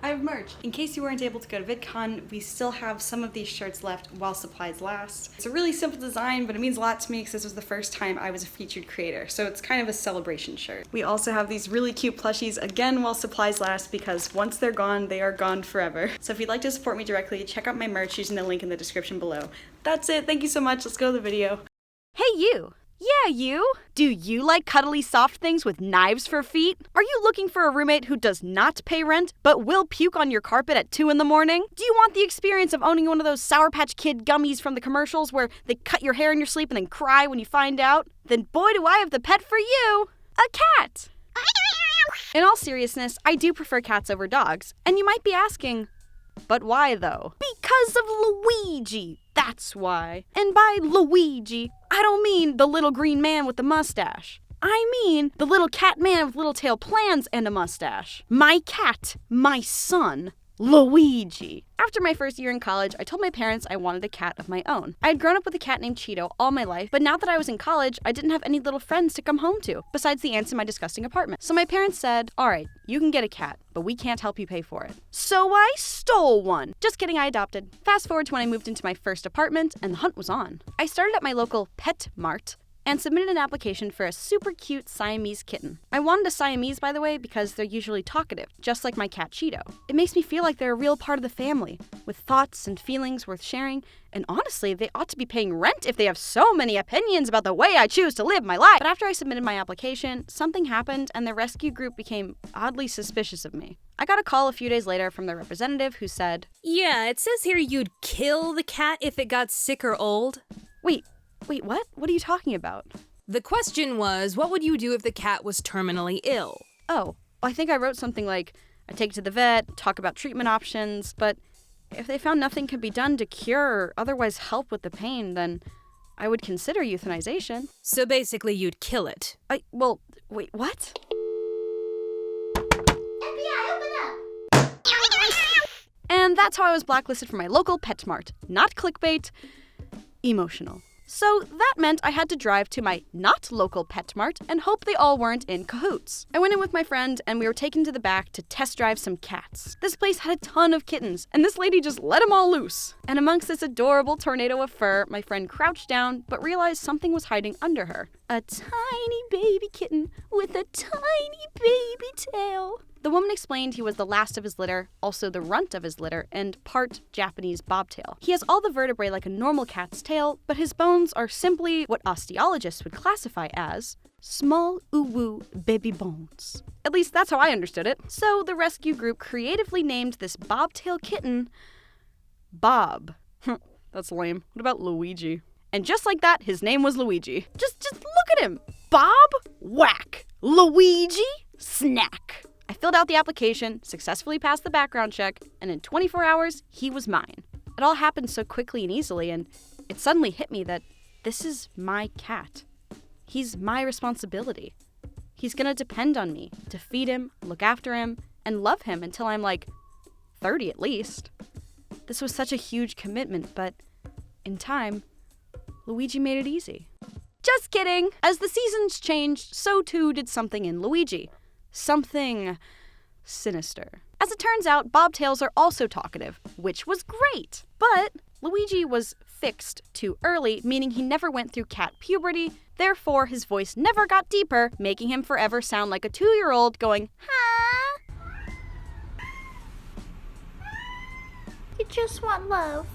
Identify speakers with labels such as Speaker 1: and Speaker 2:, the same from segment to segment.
Speaker 1: I have merch. In case you weren't able to go to VidCon, we still have some of these shirts left while supplies last. It's a really simple design, but it means a lot to me because this was the first time I was a featured creator, so it's kind of a celebration shirt. We also have these really cute plushies, again while supplies last, because once they're gone, they are gone forever. So if you'd like to support me directly, check out my merch using the link in the description below. That's it, thank you so much, let's go to the video.
Speaker 2: Hey you! Yeah, you! Do you like cuddly soft things with knives for feet? Are you looking for a roommate who does not pay rent, but will puke on your carpet at 2 in the morning? Do you want the experience of owning one of those Sour Patch Kid gummies from the commercials where they cut your hair in your sleep and then cry when you find out? Then boy do I have the pet for you! A cat! In all seriousness, I do prefer cats over dogs, and you might be asking, but why though? Because of Luigi! That's why. And by Luigi, I don't mean the little green man with the mustache. I mean the little cat man with little tail plans and a mustache. My cat, my son, Luigi. After my first year in college, I told my parents I wanted a cat of my own. I had grown up with a cat named Cheeto all my life, but now that I was in college, I didn't have any little friends to come home to, besides the ants in my disgusting apartment. So my parents said, alright, you can get a cat, but we can't help you pay for it. So I stole one. Just kidding, I adopted. Fast forward to when I moved into my first apartment, and the hunt was on. I started at my local pet mart, and submitted an application for a super cute Siamese kitten. I wanted a Siamese, by the way, because they're usually talkative, just like my cat Cheeto. It makes me feel like they're a real part of the family, with thoughts and feelings worth sharing, and honestly, they ought to be paying rent if they have so many opinions about the way I choose to live my life. But after I submitted my application, something happened and the rescue group became oddly suspicious of me. I got a call a few days later from their representative who said,
Speaker 3: "Yeah, it says here you'd kill the cat if it got sick or old."
Speaker 2: Wait, what? What are you talking about?
Speaker 3: The question was, what would you do if the cat was terminally ill?
Speaker 2: Oh, I think I wrote something like, I'd take it to the vet, talk about treatment options, but if they found nothing could be done to cure or otherwise help with the pain, then I would consider euthanization.
Speaker 3: So basically you'd kill it.
Speaker 2: Wait, what?
Speaker 4: FBI, open up!
Speaker 2: And that's how I was blacklisted from my local PetSmart. Not clickbait, emotional. So that meant I had to drive to my not local PetSmart and hope they all weren't in cahoots. I went in with my friend and we were taken to the back to test drive some cats. This place had a ton of kittens and this lady just let them all loose. And amongst this adorable tornado of fur, my friend crouched down but realized something was hiding under her. A tiny baby kitten with a tiny baby tail. The woman explained he was the last of his litter, also the runt of his litter, and part Japanese bobtail. He has all the vertebrae like a normal cat's tail, but his bones are simply what osteologists would classify as small uwu baby bones. At least that's how I understood it. So the rescue group creatively named this bobtail kitten Bob. That's lame. What about Luigi? And just like that, his name was Luigi. Just look at him. Bob? Whack. Luigi? Snack. I filled out the application, successfully passed the background check, and in 24 hours, he was mine. It all happened so quickly and easily, and it suddenly hit me that this is my cat. He's my responsibility. He's gonna depend on me to feed him, look after him, and love him until I'm like 30 at least. This was such a huge commitment, but in time, Luigi made it easy. Just kidding! As the seasons changed, so too did something in Luigi. Something sinister. As it turns out, bobtails are also talkative, which was great. But Luigi was fixed too early, meaning he never went through cat puberty, therefore his voice never got deeper, making him forever sound like a 2-year-old going, "Huh?"
Speaker 4: You just want love.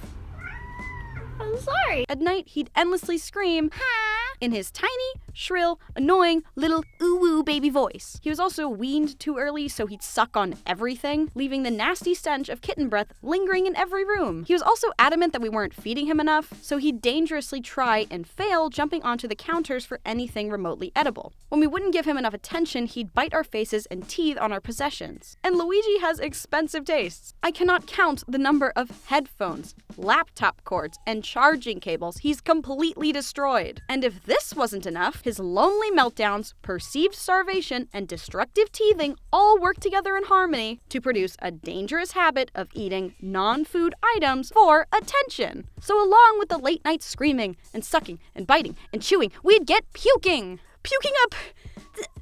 Speaker 4: I'm sorry.
Speaker 2: At night, he'd endlessly scream, "Ha!" in his tiny, shrill, annoying, little ooh-woo baby voice. He was also weaned too early, so he'd suck on everything, leaving the nasty stench of kitten breath lingering in every room. He was also adamant that we weren't feeding him enough, so he'd dangerously try and fail jumping onto the counters for anything remotely edible. When we wouldn't give him enough attention, he'd bite our faces and teeth on our possessions. And Luigi has expensive tastes. I cannot count the number of headphones, laptop cords, and charging cables he's completely destroyed. And if this wasn't enough, his lonely meltdowns, perceived starvation, and destructive teething all work together in harmony to produce a dangerous habit of eating non-food items for attention. So along with the late-night screaming and sucking and biting and chewing, we'd get puking. Puking up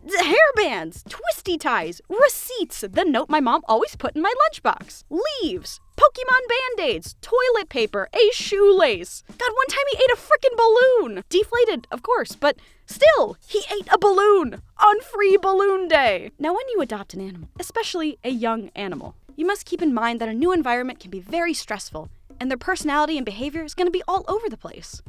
Speaker 2: the hair bands, twisting bestie ties, receipts, the note my mom always put in my lunchbox, leaves, Pokemon Band-Aids, toilet paper, a shoelace. God, one time he ate a frickin' balloon! Deflated, of course, but still, he ate a balloon on Free Balloon Day. Now, when you adopt an animal, especially a young animal, you must keep in mind that a new environment can be very stressful, and their personality and behavior is going to be all over the place.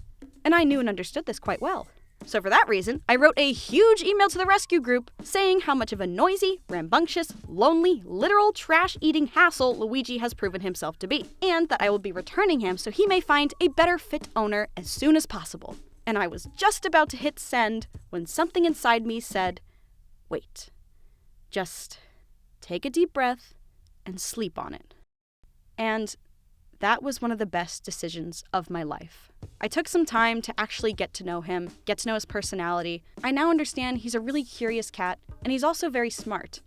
Speaker 2: And I knew and understood this quite well. So for that reason, I wrote a huge email to the rescue group saying how much of a noisy, rambunctious, lonely, literal trash-eating hassle Luigi has proven himself to be, and that I will be returning him so he may find a better fit owner as soon as possible. And I was just about to hit send when something inside me said, wait, just take a deep breath and sleep on it. And that was one of the best decisions of my life. I took some time to actually get to know him, get to know his personality. I now understand he's a really curious cat, and he's also very smart.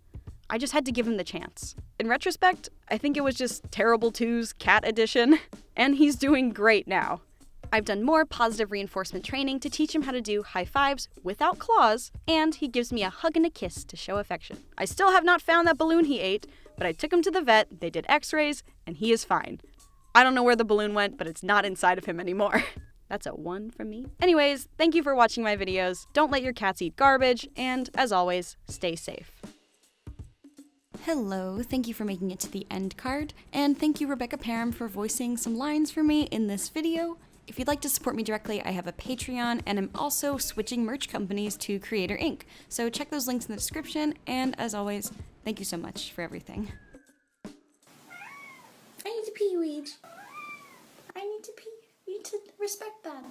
Speaker 2: I just had to give him the chance. In retrospect, I think it was just Terrible 2's Cat Edition, and he's doing great now. I've done more positive reinforcement training to teach him how to do high fives without claws, and he gives me a hug and a kiss to show affection. I still have not found that balloon he ate, but I took him to the vet, they did x-rays, and he is fine. I don't know where the balloon went, but it's not inside of him anymore. That's a 1 from me. Anyways, thank you for watching my videos. Don't let your cats eat garbage, and as always, stay safe. Hello, thank you for making it to the end card, and thank you Rebecca Parham for voicing some lines for me in this video. If you'd like to support me directly, I have a Patreon, and I'm also switching merch companies to Creator Inc. So check those links in the description, and as always, thank you so much for everything.
Speaker 4: I need to pee, Luigi. I need to pee. You need to respect that.